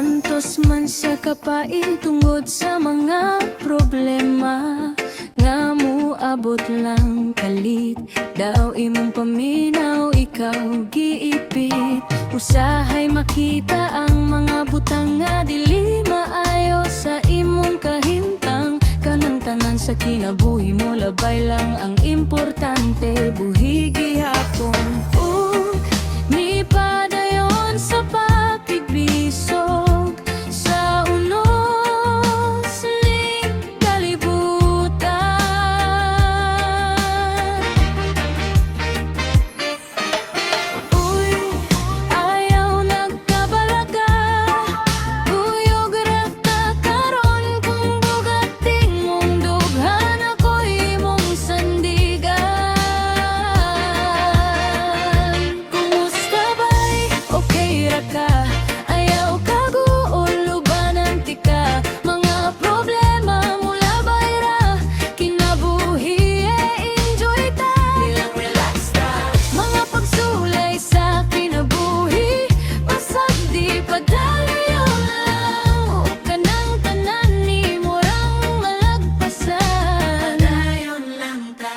Antos man siya kapain tungod sa mga problema nga muabot lang kalit. Daw imong paminaw, ikaw giipit. Usahay makita ang mga butang nga dili maayo sa imong kahimtang. Kanang tanan sa kinabuhi mo, labay lang ang importante. Buhi gihapon ni padayon sa pakigbisog sa unos ning kalibutan. Uy, ayaw nagkabalaga, buyog ra ka karon. Kung bugating mong dughan, ako'y imong sandigan. Kumusta ba'y okay ra ka? Ayaw ka guulubanan tika. Mga problema mula bayra, kinabuhi enjoy ta. Nilang relax ta. Mga pagsulay sa kinabuhi, pasag di padalayaw lang. O kanang tanan ni murang malagpasan. Dayon lang ta.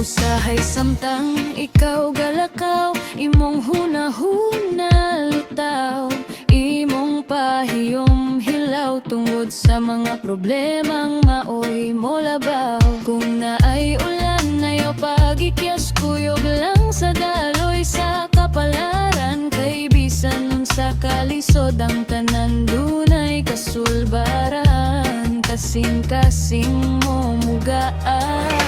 Usahay samtang ikaw galakaw, imong hunahuna lutaw, imong pahiyom hilaw tungod sa mga problemang maoy mo labaw. Kung naay ulan nayo pagikyas, kuyog lang sa daloy sa kapalaran. Kay bisan nun sa kalisod, ang tanan dunay kasulbaran. Kasing-kasing mo mugaan.